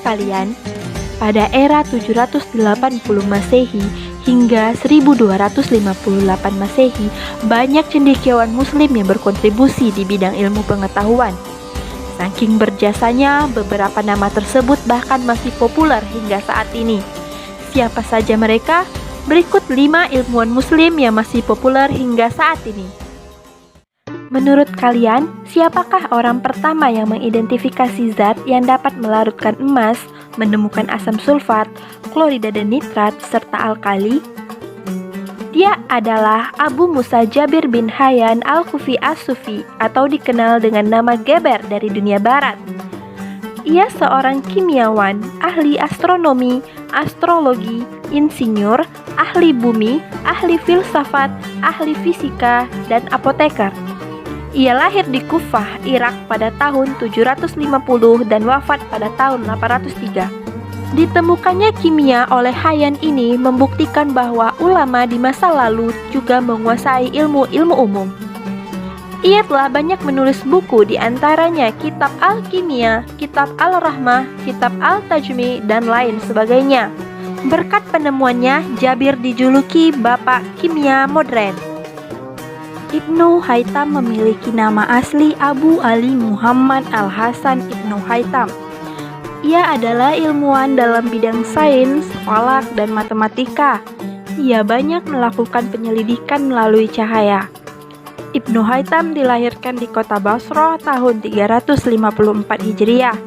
sekalian, pada era 780 Masehi hingga 1258 Masehi, banyak cendekiawan muslim yang berkontribusi di bidang ilmu pengetahuan. Saking berjasanya, beberapa nama tersebut bahkan masih populer hingga saat ini. Siapa saja mereka? Berikut 5 ilmuwan muslim yang masih populer hingga saat ini. Menurut kalian, siapakah orang pertama yang mengidentifikasi zat yang dapat melarutkan emas, menemukan asam sulfat, klorida dan nitrat, serta alkali? Dia adalah Abu Musa Jabir bin Hayyan al-Kufi as-Sufi atau dikenal dengan nama Geber dari dunia barat. Ia seorang kimiawan, ahli astronomi, astrologi, insinyur, ahli bumi, ahli filsafat, ahli fisika, dan apoteker. Ia lahir di Kufah, Irak pada tahun 750 dan wafat pada tahun 803. Ditemukannya kimia oleh Hayyan ini membuktikan bahwa ulama di masa lalu juga menguasai ilmu-ilmu umum. Ia telah banyak menulis buku, di antaranya Kitab Al-Kimia, Kitab Al-Rahmah, Kitab Al-Tajmi, dan lain sebagainya. Berkat penemuannya, Jabir dijuluki Bapak Kimia Modern. Ibnu Haytham memiliki nama asli Abu Ali Muhammad Al-Hasan Ibnu Haytham. Ia adalah ilmuwan dalam bidang sains, falak, dan matematika. Ia banyak melakukan penyelidikan melalui cahaya. Ibnu Haytham dilahirkan di kota Basra tahun 354 Hijriah.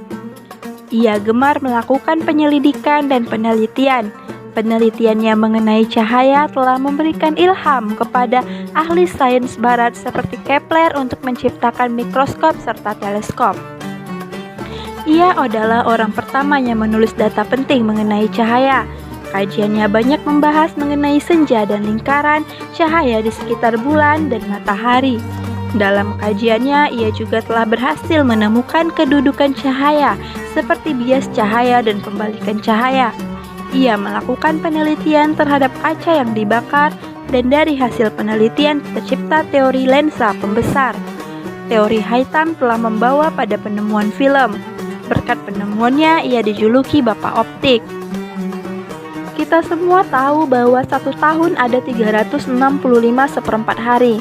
Ia gemar melakukan penyelidikan dan penelitian. Penelitiannya mengenai cahaya telah memberikan ilham kepada ahli sains barat seperti Kepler untuk menciptakan mikroskop serta teleskop. Ia adalah orang pertama yang menulis data penting mengenai cahaya. Kajiannya banyak membahas mengenai senja dan lingkaran cahaya di sekitar bulan dan matahari. Dalam kajiannya, ia juga telah berhasil menemukan kedudukan cahaya seperti bias cahaya dan pembalikan cahaya. Ia melakukan penelitian terhadap kaca yang dibakar, dan dari hasil penelitian tercipta teori lensa pembesar. Teori Haytham telah membawa pada penemuan film. Berkat penemuannya, ia dijuluki Bapak Optik. Kita semua tahu bahwa satu tahun ada 365 seperempat hari.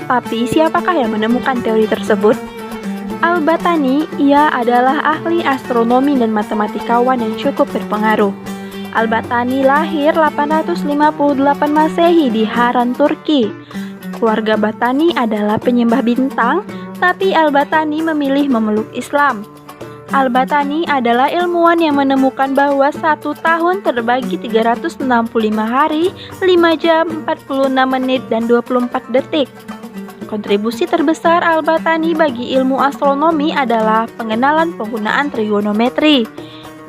Tapi siapakah yang menemukan teori tersebut? Al-Battani, ia adalah ahli astronomi dan matematikawan yang cukup berpengaruh. Al-Battani lahir 858 Masehi di Haran, Turki. Keluarga Battani adalah penyembah bintang, tapi Al-Battani memilih memeluk Islam. Al-Battani adalah ilmuwan yang menemukan bahwa satu tahun terbagi 365 hari, 5 jam, 46 menit, dan 24 detik. Kontribusi terbesar Al-Battani bagi ilmu astronomi adalah pengenalan penggunaan trigonometri.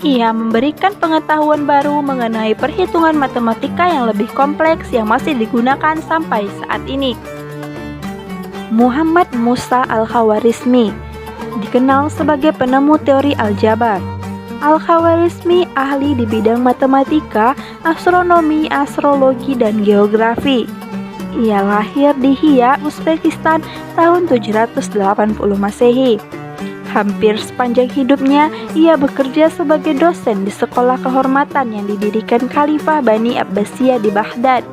Ia memberikan pengetahuan baru mengenai perhitungan matematika yang lebih kompleks yang masih digunakan sampai saat ini. Muhammad Musa Al-Khawarizmi dikenal sebagai penemu teori aljabar. Al-Khawarizmi ahli di bidang matematika, astronomi, astrologi, dan geografi. Ia lahir di Hia, Uzbekistan tahun 780 Masehi. Hampir sepanjang hidupnya, ia bekerja sebagai dosen di sekolah kehormatan yang didirikan Khalifah Bani Abbasiyah di Baghdad.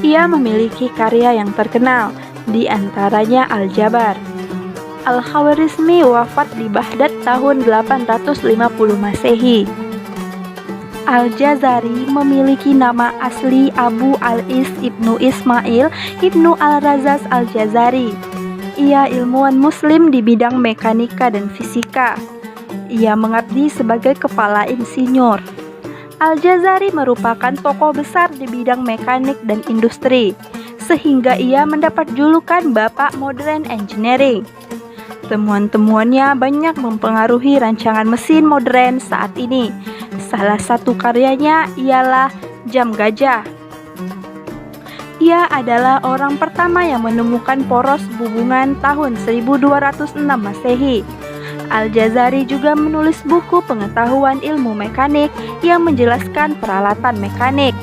Ia memiliki karya yang terkenal, di antaranya Al-Jabar. Al-Khawarizmi wafat di Baghdad tahun 850 Masehi. Al-Jazari memiliki nama asli Abu Al-Is Ibnu Ismail Ibnu Al-Razaz Al-Jazari. Ia ilmuwan muslim di bidang mekanika dan fisika. Ia mengabdi sebagai kepala insinyur. Al-Jazari merupakan tokoh besar di bidang mekanik dan industri, sehingga ia mendapat julukan Bapak Modern Engineering. Temuan-temuannya banyak mempengaruhi rancangan mesin modern saat ini. Salah satu karyanya ialah jam gajah. Ia adalah orang pertama yang menemukan poros hubungan tahun 1206 Masehi. Al-Jazari juga menulis buku pengetahuan ilmu mekanik yang menjelaskan peralatan mekanik.